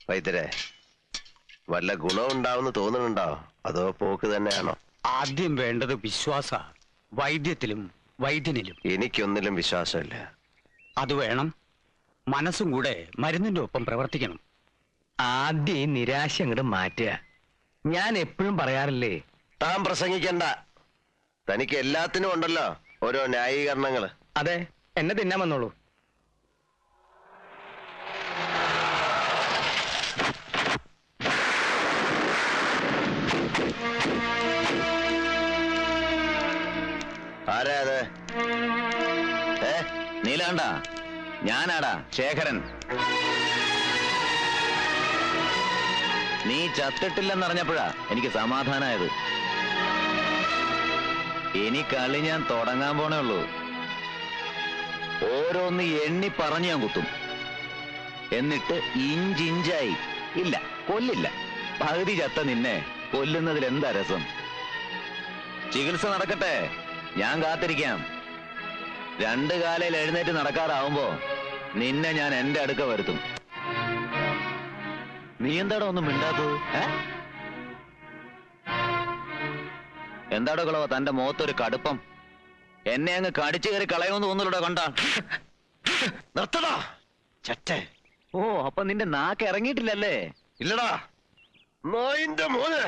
വൈദ്യരെ, വല്ല ഗുണം ഉണ്ടാവുമെന്ന് തോന്നുന്നുണ്ടോ, അതോ പോക്ക് തന്നെയാണോ? ആദ്യം വേണ്ടത് വിശ്വാസ, വൈദ്യത്തിലും വൈദ്യനിലും. എനിക്കൊന്നിലും വിശ്വാസമില്ല. അത് വേണം. മനസ്സും കൂടെ മരുന്നിന്റെ ഒപ്പം പ്രവർത്തിക്കണം. ആദ്യം ഈ നിരാശ അങ്ങോട്ട് മാറ്റുക. ഞാൻ എപ്പോഴും പറയാറില്ലേ, താൻ പ്രസംഗിക്കണ്ട. തനിക്ക് എല്ലാത്തിനും ഉണ്ടല്ലോ ഓരോ ന്യായീകരണങ്ങള്. അതെ, എന്നെ തിന്നാൻ വന്നോളൂ. ആരാ അത്? നീലാണ്ട, ഞാനാടാ ശേഖരൻ. നീ ചത്തിട്ടില്ലെന്നറിഞ്ഞപ്പോഴാ എനിക്ക് സമാധാനായത്. ഇനി കളി ഞാൻ തുടങ്ങാൻ പോണേ ഉള്ളൂ. ഓരോന്ന് എണ്ണി പറഞ്ഞു ഞാൻ കുത്തും. എന്നിട്ട് ഇഞ്ചിഞ്ചായി, ഇല്ല കൊല്ലില്ല, പകുതി ചത്ത നിന്നെ കൊല്ലുന്നതിൽ എന്താ രസം? ചികിത്സ നടക്കട്ടെ, ഞാൻ കാത്തിരിക്കാം. 2 കാലയിൽ എഴുന്നേറ്റ് നടക്കാറാവുമ്പോ നിന്നെ ഞാൻ എന്റെ അടുക്ക വരുത്തും. നീ എന്താടോ ഒന്നും മിണ്ടാത്തത്? എന്താടോ കളവോ തന്റെ മുഖത്തൊരു കടുപ്പം? എന്നെ അങ്ങ് കടിച്ചു കയറി കളയുമെന്ന് തോന്നുന്നുണ്ടോ? കണ്ടാ നിർത്തടാ ചറ്റേ. ഓ, അപ്പൊ നിന്റെ നാക്ക് ഇറങ്ങിയിട്ടില്ലല്ലേ? ഇല്ലടാ നായിന്റെ മോനെ.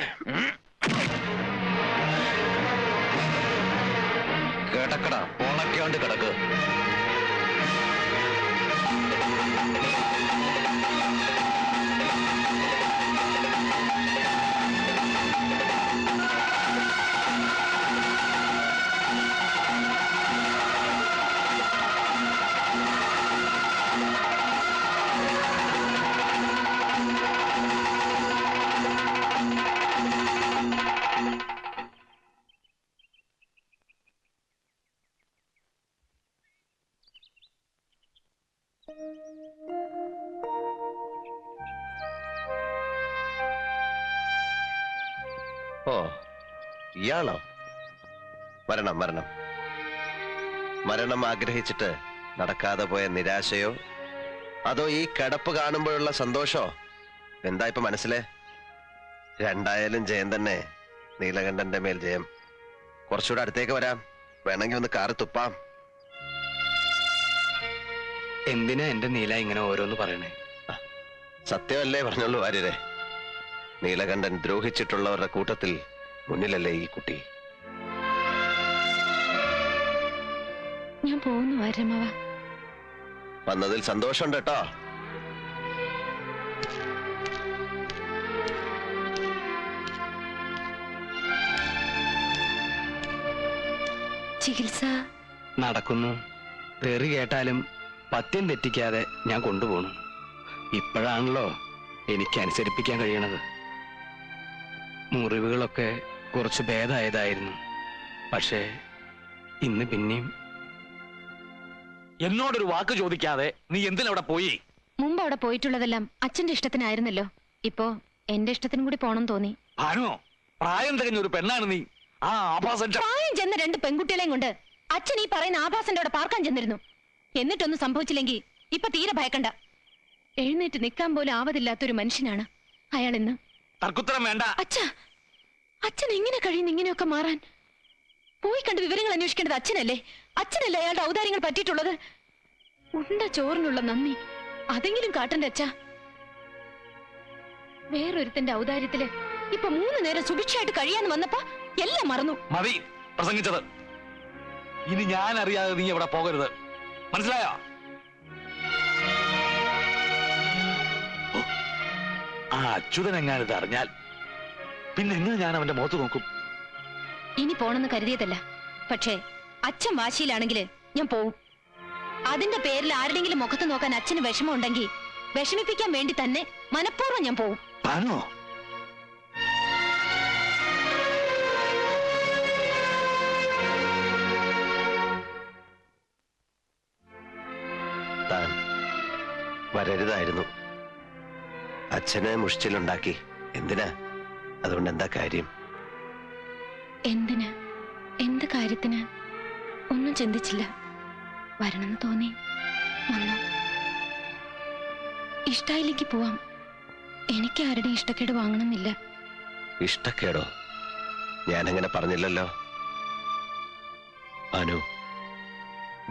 കിടക്കടാ, ഉണക്കാണ്ട് കിടക്ക്. ഓ, ഇയാളോ? മരണം മരണം മരണം ആഗ്രഹിച്ചിട്ട് നടക്കാതെ പോയ നിരാശയോ, അതോ ഈ കിടപ്പ് കാണുമ്പോഴുള്ള സന്തോഷോ? എന്താ ഇപ്പൊ മനസ്സിലെ? രണ്ടായാലും ജയം തന്നെ. നീലകണ്ഠന്റെ മേൽ ജയം. കുറച്ചുകൂടെ അടുത്തേക്ക് വരാം, വേണമെങ്കിൽ ഒന്ന് കാറ് തുപ്പാം. എന്തിനാ എന്റെ നീല ഇങ്ങനെ ഓരോന്ന് പറയണേ? സത്യമല്ലേ പറഞ്ഞുള്ളൂ വാര്യരെ. നീലകണ്ഠൻ ദ്രോഹിച്ചിട്ടുള്ളവരുടെ കൂട്ടത്തിൽ മുന്നിലല്ലേ ഈ കുട്ടി? ഞാൻ പോകുന്നു വാര്യമാവ. വന്നതിൽ സന്തോഷമുണ്ട് കേട്ടോ. ചികിത്സ നടക്കുന്നു. തെറി കേട്ടാലും പത്യം തെറ്റിക്കാതെ ഞാൻ കൊണ്ടുപോകണം. ഇപ്പോഴാണല്ലോ എനിക്ക് അനുസരിപ്പിക്കാൻ കഴിയണത്. മുറിവുകളൊക്കെ കുറച്ച് ഭേദമായതായിരുന്നു. പക്ഷേ ഇന്ന് പിന്നെയും. എന്നോടൊരു വാക്ക് ചോദിക്കാതെ നീ എന്തിനവിടെ പോയി? മുമ്പ് അവിടെ പോയിട്ടുള്ളതെല്ലാം അച്ഛന്റെ ഇഷ്ടത്തിനായിരുന്നല്ലോ. ഇപ്പോ എന്റെ ഇഷ്ടത്തിനും കൂടി പോണം തോന്നി. ഭാനോ, പ്രായം തികഞ്ഞ ഒരു പെണ്ണാണ് നീ. ആ ആഭാസൻ പ്രായം ചെന്ന 2 പെൺകുട്ടികളെയും കൊണ്ട് അച്ഛൻ ഈ പറയുന്ന ആഭാസന്റെ അവിടെ പാർക്കാൻ ചെന്നിരുന്നു. എന്നിട്ടൊന്നും സംഭവിച്ചില്ലെങ്കിൽ ഇപ്പൊ തീരെ ഭയക്കണ്ട. എഴുന്നേറ്റ് നിൽക്കാൻ പോലും ആവതില്ലാത്തൊരു മനുഷ്യനാണ് അയാൾ ഇന്ന്. തർക്കുത്തരം വേണ്ട. അച്ഛൻ എങ്ങനെ കഴിയുന്നു ഇങ്ങനെയൊക്കെ മാറാൻ? പോയി കണ്ട് വിവരങ്ങൾ അന്വേഷിക്കേണ്ടത് അച്ഛനല്ലേ? അച്ഛനല്ലേ അയാളുടെ ഔദാര്യങ്ങൾ പറ്റിയിട്ടുള്ളത്? ഉണ്ട ചോറിനുള്ള നന്ദി അതെങ്കിലും കാട്ടണ്ടേ അച്ഛാ? വേറൊരുത്തന്റെ ഔദാര്യത്തില് ഇപ്പൊ 3 നേരം സുഭിക്ഷയായിട്ട് കഴിയാന്ന് വന്നപ്പോ എല്ലാം മറന്നു. മതി പ്രസംഗിച്ചത്. ഇനി ഞാൻ അറിയാതെ നീ എവിടെ പോകരുത്, മനസ്സിലായോ? ആ അച്യുതൻ എങ്ങാനിത് അറിഞ്ഞാൽ പിന്നെ എങ്ങനെ ഞാൻ അവന്റെ മുഖത്ത് നോക്കും? ഇനി പോണെന്ന് കരുതിയതല്ല, പക്ഷേ അച്ഛൻ വാശിയിലാണെങ്കിൽ ഞാൻ പോവും. അതിന്റെ പേരിൽ ആരുടെങ്കിലും മുഖത്ത് നോക്കാൻ അച്ഛന് വിഷമം ഉണ്ടെങ്കിൽ വിഷമിപ്പിക്കാൻ വേണ്ടി തന്നെ മനഃപൂർവ്വം ഞാൻ പോവും. താനോ? താൻ വരരുതായിരുന്നു. അച്ഛനെ മുഷ്ടിലുണ്ടാക്കി. എന്തിനാ? അതുകൊണ്ട് എന്താ കാര്യം? എന്തിന്, എന്ത് കാര്യത്തിന് ഒന്നും ചിന്തിച്ചില്ല. വരണമെന്ന് തോന്നി വന്നു. ഇഷ്ടായിലേക്ക് പോവാം. എനിക്ക് ആരുടെ ഇഷ്ടക്കേട് വാങ്ങണമെന്നില്ല. ഇഷ്ടക്കേടോ? ഞാനങ്ങനെ പറഞ്ഞില്ലല്ലോ.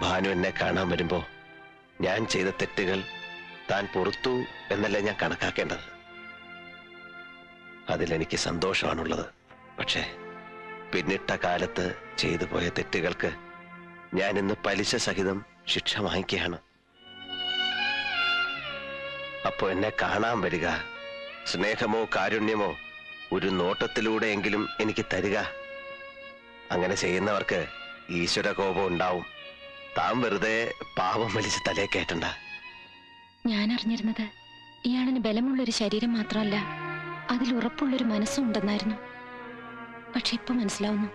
ഭാനു എന്നെ കാണാൻ വരുമ്പോ ഞാൻ ചെയ്ത തെറ്റുകൾ താൻ പൊറുത്തു എന്നല്ല ഞാൻ കണക്കാക്കേണ്ടത്. അതിലെനിക്ക് സന്തോഷമാണുള്ളത്. പക്ഷേ പിന്നിട്ട കാലത്ത് ചെയ്തു പോയ തെറ്റുകൾക്ക് ഞാൻ ഇന്ന് പലിശ സഹിതം ശിക്ഷ വാങ്ങിക്കുകയാണ്. അപ്പോ എന്നെ കാണാൻ വരിക, സ്നേഹമോ കാരുണ്യമോ ഒരു നോട്ടത്തിലൂടെയെങ്കിലും എനിക്ക് തരിക. അങ്ങനെ ചെയ്യുന്നവർക്ക് ഈശ്വര കോപം ഉണ്ടാവും. താൻ വെറുതെ പാവം വലിച്ച് തലേ കയറ്റണ്ട. ഞാൻ അറിഞ്ഞിരുന്നത് ഇയാളിന് ബലമുള്ളൊരു ശരീരം മാത്രമല്ല, അതിൽ ഉറപ്പുള്ളൊരു മനസ്സും ഉണ്ടെന്നായിരുന്നു. പക്ഷെ ഇപ്പൊ മനസ്സിലാവുന്നു,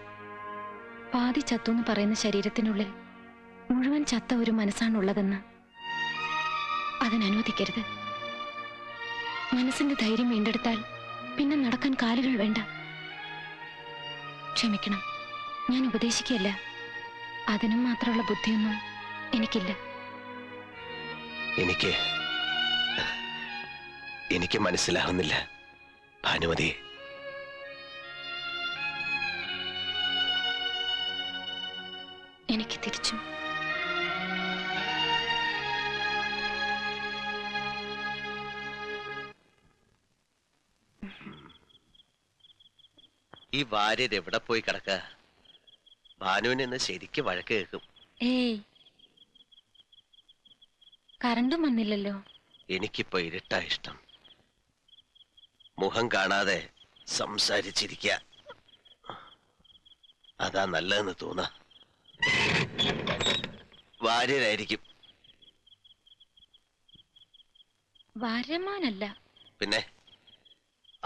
പാതി ചത്തു എന്ന് പറയുന്ന ശരീരത്തിനുള്ളിൽ മുഴുവൻ ചത്ത ഒരു മനസ്സാണുള്ളതെന്ന്. അതിനനുവദിക്കരുത്. മനസ്സിന്റെ ധൈര്യം വീണ്ടെടുത്താൽ പിന്നെ നടക്കാൻ കാലുകൾ വേണ്ട. ക്ഷമിക്കണം, ഞാൻ ഉപദേശിക്കുകയല്ല. അതിനും മാത്രമുള്ള ബുദ്ധിയൊന്നും എനിക്കില്ല. എനിക്ക് മനസ്സിലാവുന്നില്ല ഭാനുമതി. എനിക്ക് തിരിച്ചും ഈ ഭാര്യർ എവിടെ പോയി കിടക്ക? ഭാനുവിന് ഇന്ന് ശരിക്കും വഴക്ക് കേൾക്കും. ഏയ്, കറണ്ടും വന്നില്ലല്ലോ. എനിക്കിപ്പോ ഇരുട്ടാ ഇഷ്ടം. മുഖം കാണാതെ സംസാരിച്ചിരിക്ക, അതാ നല്ലതെന്ന് തോന്നാ. ഭാര്യരായിരിക്കും. ഭാര്യമാനല്ല. പിന്നെ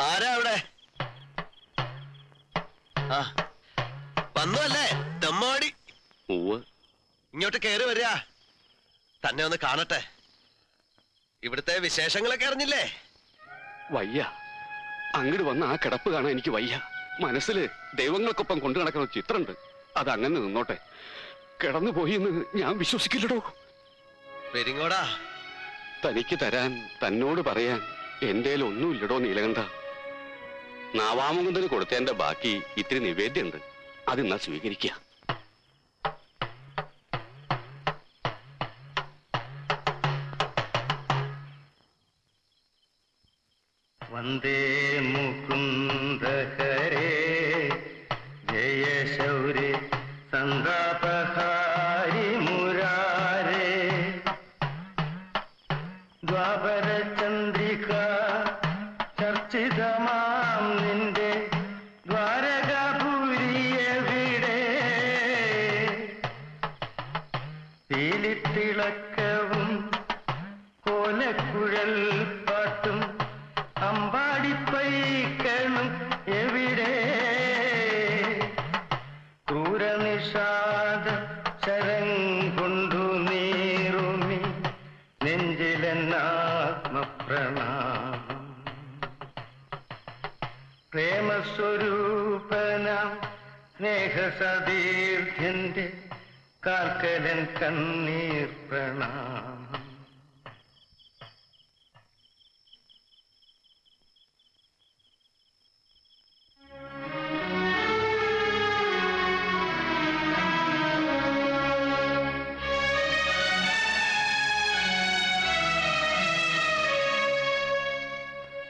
ആരാ അവിടെ? ആ വന്നു അല്ലേ ദമ്മാടി? ഇങ്ങോട്ട് കയറി വരിക. തന്നെ ഒന്ന് കാണട്ടെ. ഇവിടുത്തെ വിശേഷങ്ങളൊക്കെ അറിഞ്ഞില്ലേ? വയ്യ, അങ്ങോട്ട് വന്ന ആ കിടപ്പ് കാണാൻ എനിക്ക് വയ്യ. മനസ്സിൽ ദൈവങ്ങൾക്കൊപ്പം കൊണ്ടു നടക്കുന്ന ചിത്രമുണ്ട്. അത് അങ്ങനെ നിന്നോട്ടെ. കിടന്നു പോയി എന്ന് ഞാൻ വിശ്വസിക്കില്ലടോ. പെരിങ്ങോടാ, തനിക്ക് തരാൻ, തന്നോട് പറയാൻ എന്തേൽ ഒന്നുമില്ലടോ നീലകണ്ഠ. നാവാമുകുന്ദന് കൊടുത്തതിന്റെ ബാക്കി ഇത്തിരി നിവേദ്യമുണ്ട്. അതിന്നാ സ്വീകരിക്കുക. വന്ദേ മുകുന്ദ ഹരേ ജയ ശൗരേ സന്താപഹാരി മുരാരേ ദ്വാപര ചന്ദ്രിക ചർച്ചിതമാം നിന്റെ ദ്വാരകാപുരിയെവിടെ പീലിത്തിളക്കവും കോലക്കുഴൽ പാട്ടും അമ്പാടിപ്പൈക്കളും എവിടെ ക്രൂരനിഷാദ ശരം കൊണ്ടു നീറുമി നെഞ്ചിലെന്നാത്മപ്രണാമം പ്രേമസ്വരൂപനാം സ്നേഹസതീർഥ്യന്റെ കാൽക്കലൻ കണ്ണീർ പ്രണാമം.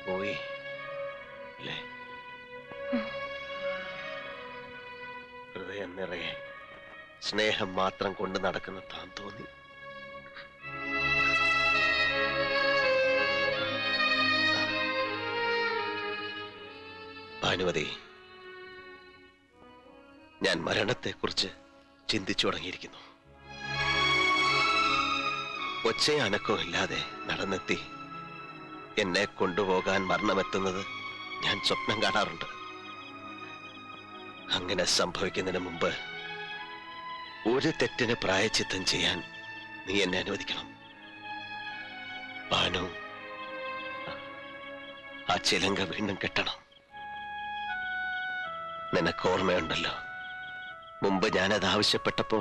പോയി അല്ലേ? ഹൃദയം നിറയെ സ്നേഹം മാത്രം കൊണ്ട് നടക്കുന്ന താൻ തോന്നി. ഭാനുമതി, ഞാൻ മരണത്തെക്കുറിച്ച് ചിന്തിച്ചു തുടങ്ങിയിരിക്കുന്നു. ഒച്ചയും അനക്കവും ഇല്ലാതെ നടന്നെത്തി എന്നെ കൊണ്ടുപോകാൻ മരണമെത്തുന്നത് ഞാൻ സ്വപ്നം കാണാറുണ്ട്. അങ്ങനെ സംഭവിക്കുന്നതിന് മുമ്പ് ഒരു തെറ്റിന് പ്രായച്ചിത്തം ചെയ്യാൻ നീ എന്നെ അനുവദിക്കണം. ഭാനു, ആ ചിലങ്ക വീണ്ടും കെട്ടണം. നിനക്ക് ഓർമ്മയുണ്ടല്ലോ, മുമ്പ് ഞാനത് ആവശ്യപ്പെട്ടപ്പോ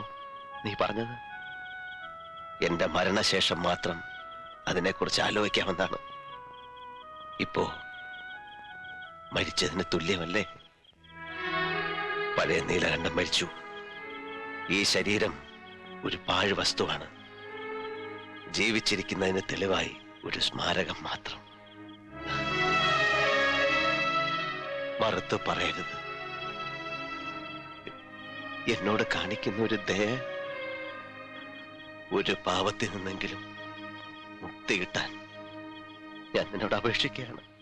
നീ പറഞ്ഞത് എന്റെ മരണശേഷം മാത്രം അതിനെക്കുറിച്ച് ആലോചിക്കാമെന്നാണ്. ഇപ്പോ മരിച്ചതിന് തുല്യമല്ലേ? പഴയ നീലകണ്ഠം മരിച്ചു. ഈ ശരീരം ഒരു പാഴ് വസ്തുവാണ്. ജീവിച്ചിരിക്കുന്നതിന് തെളിവായി ഒരു സ്മാരകം മാത്രം. മറുത്ത് പറയരുത്. എന്നോട് കാണിക്കുന്ന ഒരു ദയ, ഒരു പാവത്തിൽ നിന്നെങ്കിലും മുക്തി കിട്ടാൻ ഞാൻ നിന്നോട് അപേക്ഷിക്കുകയാണ്.